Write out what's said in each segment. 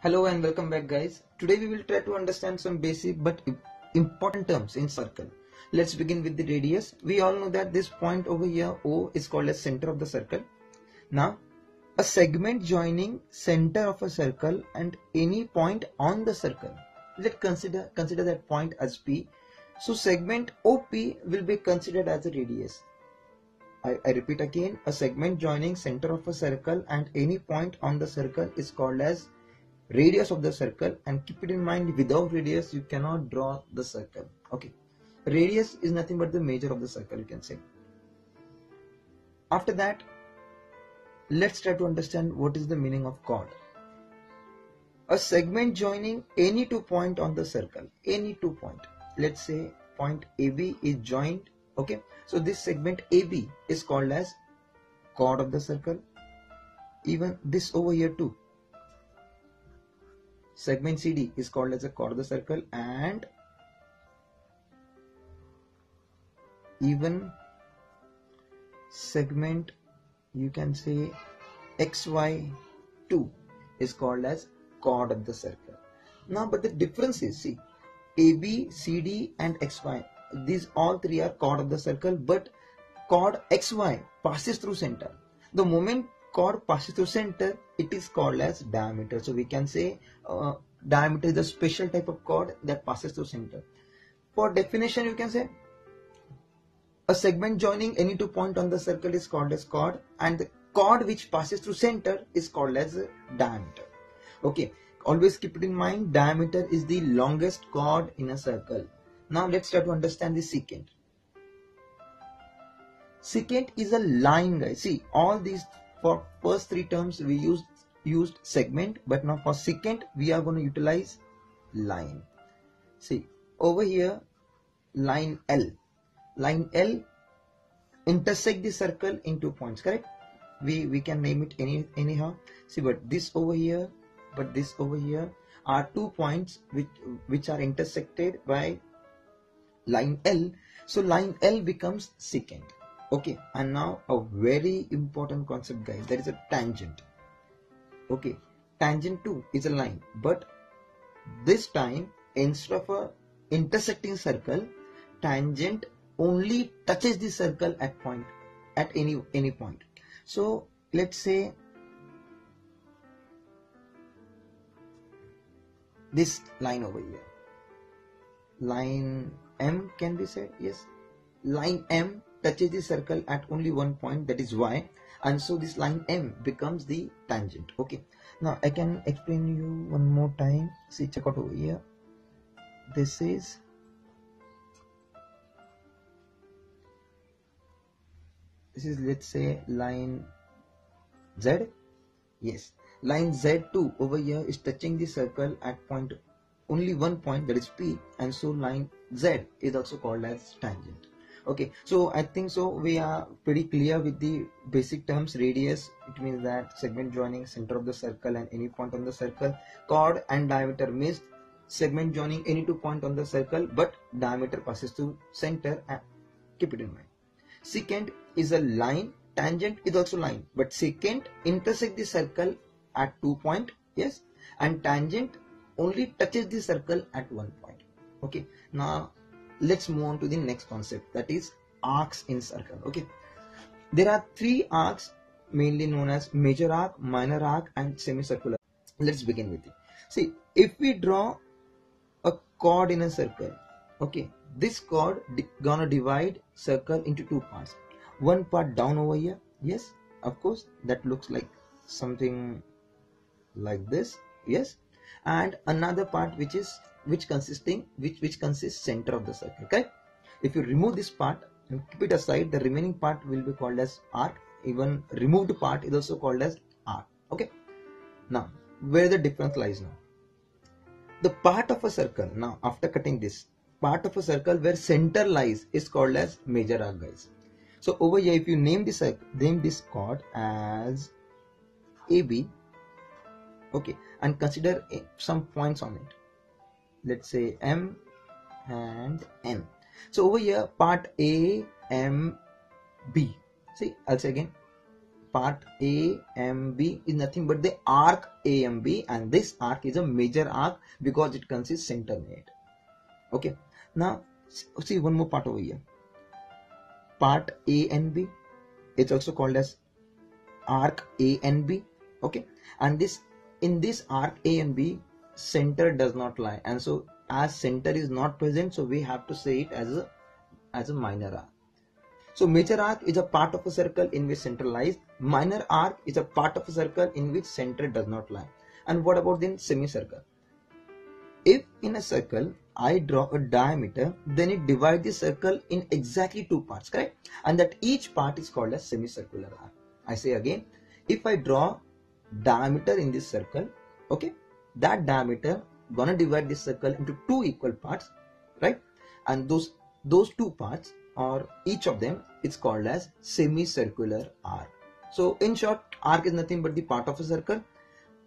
Hello and welcome back, guys. Today we will try to understand some basic but important terms in circle. Let's begin with the radius. We all know that this point over here O is called as center of the circle. Now a segment joining center of a circle and any point on the circle. Let's consider that point as P. So segment OP will be considered as a radius. I repeat again, a segment joining center of a circle and any point on the circle is called as radius of the circle. And keep it in mind, without radius you cannot draw the circle. Okay, radius is nothing but the measure of the circle, you can say. After that, let's try to understand what is the meaning of chord. A segment joining any two point on the circle, any 2 point. Let's say point AB is joined. Okay, so this segment AB is called as chord of the circle. Even this over here too, segment CD is called as a chord of the circle, and even segment, you can say XY2 is called as chord of the circle. Now but the difference is, see, AB, CD and XY, these all three are chord of the circle, but chord XY passes through center. The moment chord passes through center, it is called as diameter. So we can say diameter is a special type of chord that passes through center. For definition, you can say a segment joining any 2 point on the circle is called as chord, and the chord which passes through center is called as diameter. Okay, always keep it in mind, diameter is the longest chord in a circle. Now let's try to understand the secant. Secant is a line, guys. See, all these, for first three terms we used segment, but now for secant we are going to utilize line. See, over here line L intersect the circle in 2 points, correct? We can name it anyhow. See, but this over here are 2 points which are intersected by line L. So line L becomes secant. Okay, and now a very important concept, guys, that is a tangent. Okay, tangent too is a line, but this time instead of a intersecting circle, tangent only touches the circle at any point. So let's say this line over here, line M can be said, yes, line M touches the circle at only one point, that is Y, and so this line M becomes the tangent. Okay, now I can explain you one more time. See, check out over here, this is let's say line Z. Yes, line Z2 over here is touching the circle at only one point, that is P, and so line Z is also called as tangent. Okay, so I think so we are pretty clear with the basic terms. Radius, it means that segment joining center of the circle and any point on the circle. Chord and diameter means segment joining any 2 point on the circle, but diameter passes through center, and keep it in mind. Secant is a line, tangent is also line, but secant intersect the circle at 2 point, yes, and tangent only touches the circle at 1 point. Okay, now let's move on to the next concept, that is arcs in circle. Okay, there are 3 arcs mainly known as major arc, minor arc and semicircular. Let's begin with it. See, if we draw a chord in a circle, okay, this chord gonna divide circle into 2 parts. One part down over here, yes, of course, that looks like something like this, yes, and another part which consists center of the circle. Okay, if you remove this part and keep it aside, the remaining part will be called as arc. Even removed part is also called as arc. Okay, now where the difference lies now, the part of a circle, now after cutting this part of a circle where center lies is called as major arc, guys. So over here, if you name this chord as AB, okay, and consider some points on it, let's say M and N. So over here, part A, M, B. See, I'll say again, part AMB is nothing but the arc AMB, and this arc is a major arc because it consists center in it. Okay, now see one more part over here. Part A and B, it's also called as arc A and B. Okay, and this in this arc A and B, center does not lie, and so as center is not present, so we have to say it as a minor arc. So major arc is a part of a circle in which center lies. Minor arc is a part of a circle in which center does not lie. And what about then semicircle? If in a circle I draw a diameter, then it divides the circle in exactly two parts, correct? And that each part is called as semicircular arc. I say again, if I draw diameter in this circle, okay, that diameter gonna divide this circle into two equal parts, right? And those two parts, or each of them, is called as semicircular arc. So in short, arc is nothing but the part of a circle.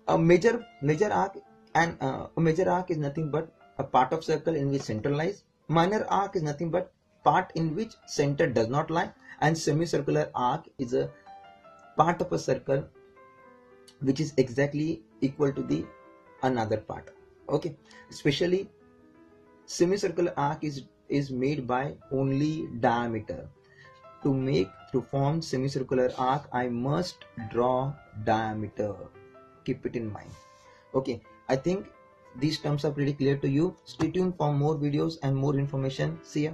A major arc and a major arc is nothing but a part of circle in which center lies. Minor arc is nothing but part in which center does not lie, and semicircular arc is a part of a circle which is exactly equal to the another part. Okay, especially semicircular arc is made by only diameter. To form semicircular arc, I must draw diameter. Keep it in mind. Okay, I think these terms are pretty clear to you. Stay tuned for more videos and more information. See ya.